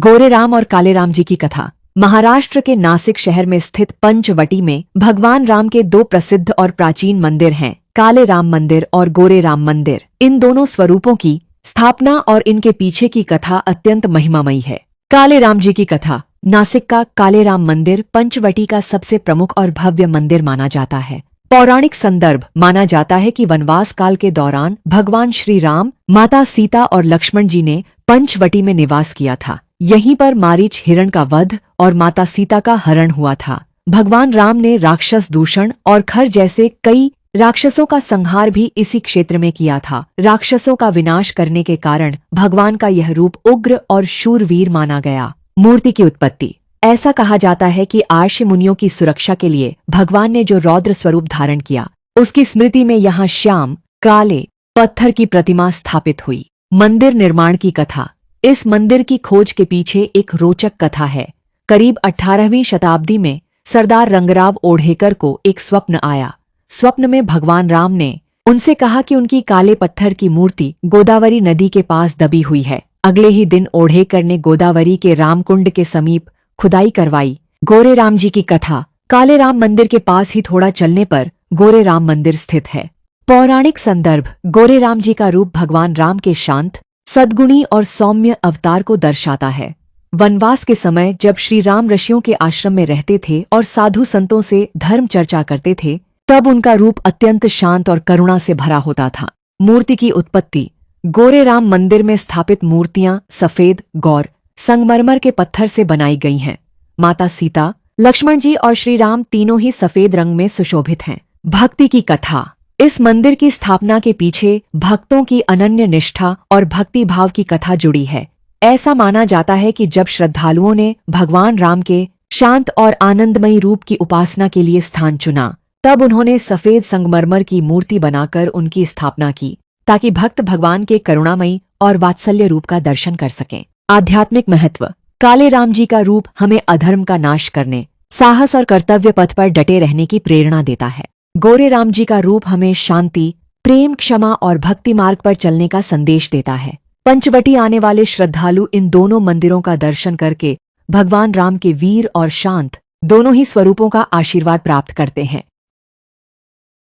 गोरेराम और कालेराम जी की कथा। महाराष्ट्र के नासिक शहर में स्थित पंचवटी में भगवान राम के दो प्रसिद्ध और प्राचीन मंदिर हैं, कालेराम मंदिर और गोरेराम मंदिर। इन दोनों स्वरूपों की स्थापना और इनके पीछे की कथा अत्यंत महिमामयी है। कालेराम जी की कथा। नासिक का कालेराम मंदिर पंचवटी का सबसे प्रमुख और भव्य मंदिर माना जाता है। पौराणिक संदर्भ माना जाता है कि वनवास काल के दौरान भगवान श्री राम, माता सीता और लक्ष्मण जी ने पंचवटी में निवास किया था। यहीं पर मारीच हिरण का वध और माता सीता का हरण हुआ था। भगवान राम ने राक्षस दूषण और खर जैसे कई राक्षसों का संहार भी इसी क्षेत्र में किया था। राक्षसों का विनाश करने के कारण भगवान का यह रूप उग्र और शूरवीर माना गया। मूर्ति की उत्पत्ति। ऐसा कहा जाता है कि आर्ष मुनियों की सुरक्षा के लिए भगवान ने जो रौद्र स्वरूप धारण किया, उसकी स्मृति में यहाँ श्याम काले पत्थर की प्रतिमा स्थापित हुई। मंदिर निर्माण की कथा। इस मंदिर की खोज के पीछे एक रोचक कथा है। करीब 18वीं शताब्दी में सरदार रंगराव ओढ़ेकर को एक स्वप्न आया। स्वप्न में भगवान राम ने उनसे कहा कि उनकी काले पत्थर की मूर्ति गोदावरी नदी के पास दबी हुई है। अगले ही दिन ओढ़ेकर ने गोदावरी के रामकुंड के समीप खुदाई करवाई। गोरेराम जी की कथा। कालेराम मंदिर के पास ही थोड़ा चलने पर गोरेराम मंदिर स्थित है। पौराणिक संदर्भ। गोरेराम जी का रूप भगवान राम के शांत, सद्गुणी और सौम्य अवतार को दर्शाता है। वनवास के समय जब श्री राम ऋषियों के आश्रम में रहते थे और साधु संतों से धर्म चर्चा करते थे, तब उनका रूप अत्यंत शांत और करुणा से भरा होता था। मूर्ति की उत्पत्ति। गोरेराम मंदिर में स्थापित मूर्तियां सफेद गौर संगमरमर के पत्थर से बनाई गई हैं। माता सीता, लक्ष्मण जी और श्री राम तीनों ही सफेद रंग में सुशोभित हैं। भक्ति की कथा। इस मंदिर की स्थापना के पीछे भक्तों की अनन्य निष्ठा और भक्ति भाव की कथा जुड़ी है। ऐसा माना जाता है कि जब श्रद्धालुओं ने भगवान राम के शांत और आनंदमयी रूप की उपासना के लिए स्थान चुना, तब उन्होंने सफेद संगमरमर की मूर्ति बनाकर उनकी स्थापना की, ताकि भक्त भगवान के करुणामयी और वात्सल्य रूप का दर्शन कर सकें। आध्यात्मिक महत्व। कालेराम जी का रूप हमें अधर्म का नाश करने, साहस और कर्तव्य पथ पर डटे रहने की प्रेरणा देता है। गोरेराम जी का रूप हमें शांति, प्रेम, क्षमा और भक्ति मार्ग पर चलने का संदेश देता है। पंचवटी आने वाले श्रद्धालु इन दोनों मंदिरों का दर्शन करके भगवान राम के वीर और शांत दोनों ही स्वरूपों का आशीर्वाद प्राप्त करते हैं।